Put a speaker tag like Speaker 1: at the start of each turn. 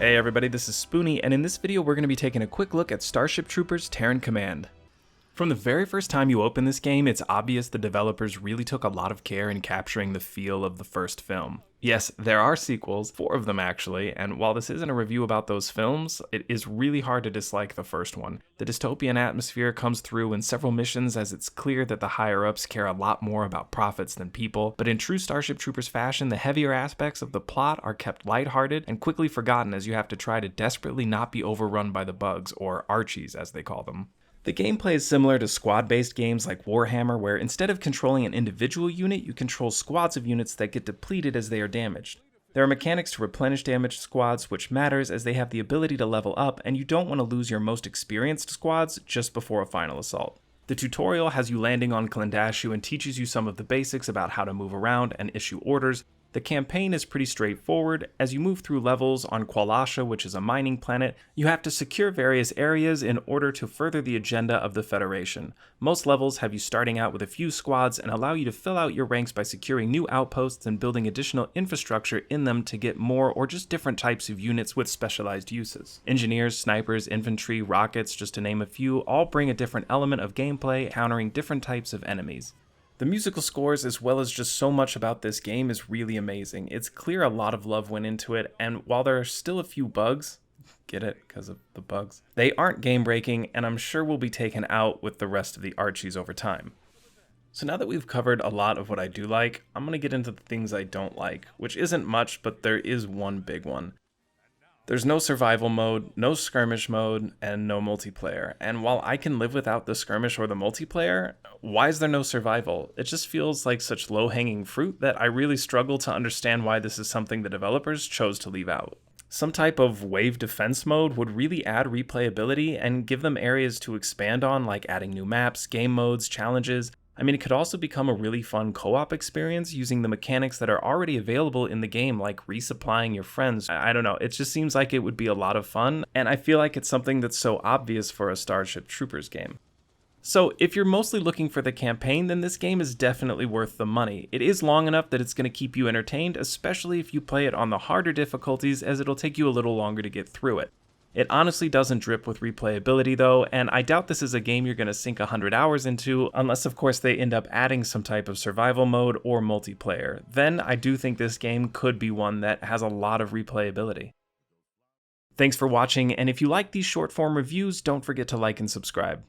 Speaker 1: Hey everybody, this is Spoonie, and in this video we're going to be taking a quick look at Starship Troopers Terran Command. From the very first time you open this game, it's obvious the developers really took a lot of care in capturing the feel of the first film. Yes, there are sequels, 4 of them actually, and while this isn't a review about those films, it is really hard to dislike the first one. The dystopian atmosphere comes through in several missions, as it's clear that the higher-ups care a lot more about profits than people, but in true Starship Troopers fashion, the heavier aspects of the plot are kept lighthearted and quickly forgotten as you have to try to desperately not be overrun by the bugs, or Archies as they call them. The gameplay is similar to squad-based games like Warhammer, where instead of controlling an individual unit, you control squads of units that get depleted as they are damaged. There are mechanics to replenish damaged squads, which matters as they have the ability to level up, and you don't want to lose your most experienced squads just before a final assault. The tutorial has you landing on Klandashu and teaches you some of the basics about how to move around and issue orders. The campaign is pretty straightforward. As you move through levels on Qualasha, which is a mining planet, you have to secure various areas in order to further the agenda of the Federation. Most levels have you starting out with a few squads and allow you to fill out your ranks by securing new outposts and building additional infrastructure in them to get more or just different types of units with specialized uses. Engineers, snipers, infantry, rockets, just to name a few, all bring a different element of gameplay, countering different types of enemies. The musical scores, as well as just so much about this game, is really amazing. It's clear a lot of love went into it, and while there are still a few bugs, get it, because of the bugs, they aren't game-breaking, and I'm sure will be taken out with the rest of the Archies over time. So now that we've covered a lot of what I do like, I'm going to get into the things I don't like, which isn't much, but there is one big one. There's no survival mode, no skirmish mode, and no multiplayer. And while I can live without the skirmish or the multiplayer, why is there no survival? It just feels like such low-hanging fruit that I really struggle to understand why this is something the developers chose to leave out. Some type of wave defense mode would really add replayability and give them areas to expand on, like adding new maps, game modes, challenges. I mean, it could also become a really fun co-op experience using the mechanics that are already available in the game, like resupplying your friends. I don't know, it just seems like it would be a lot of fun, and I feel like it's something that's so obvious for a Starship Troopers game. So if you're mostly looking for the campaign, then this game is definitely worth the money. It is long enough that it's going to keep you entertained, especially if you play it on the harder difficulties, as it'll take you a little longer to get through it. It honestly doesn't drip with replayability though, and I doubt this is a game you're going to sink 100 hours into, unless of course they end up adding some type of survival mode or multiplayer. Then I do think this game could be one that has a lot of replayability. Thanks for watching, and if you like these short form reviews, don't forget to like and subscribe.